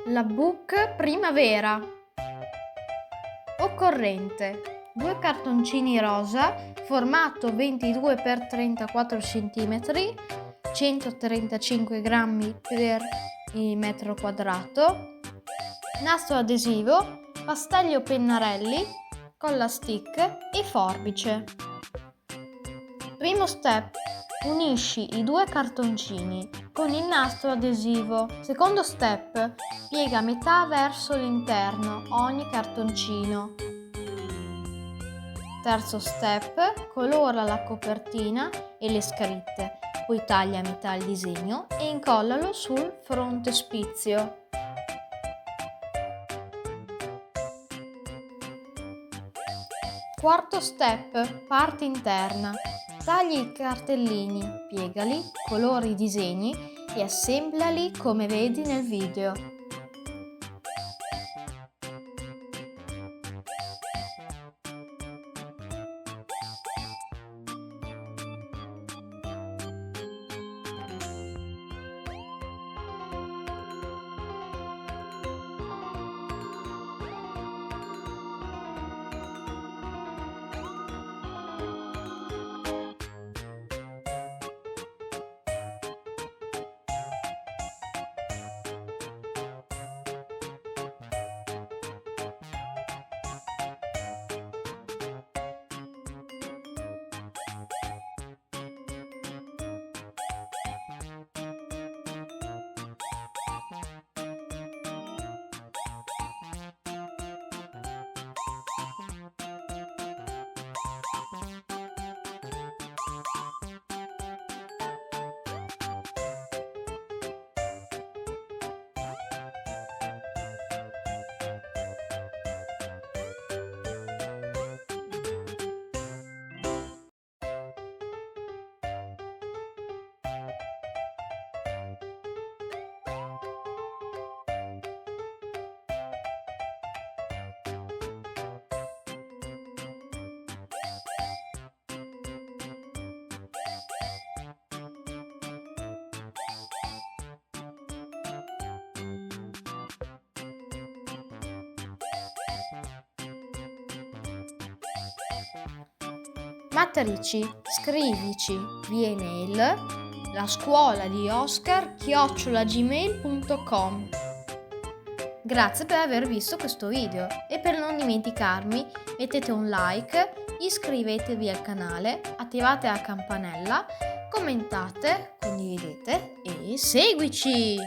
LAPBOOK Primavera. Occorrente: 2 cartoncini rosa, formato 22x34 cm, 135 grammi per il metro quadrato, nastro adesivo, pastelli o pennarelli, colla stick e forbice. Primo step: unisci i 2 cartoncini con il nastro adesivo. Secondo step: piega a metà verso l'interno ogni cartoncino. Terzo step: colora la copertina e le scritte, poi taglia a metà il disegno e incollalo sul frontespizio. Quarto step: parte interna. Tagli i cartellini, piegali, colori i disegni e assemblali come vedi nel video. Matrici, scrivici via email lascuoladioscar@gmail.com. Grazie per aver visto questo video e per non dimenticarmi mettete un like, iscrivetevi al canale, attivate la campanella, commentate, condividete e seguici!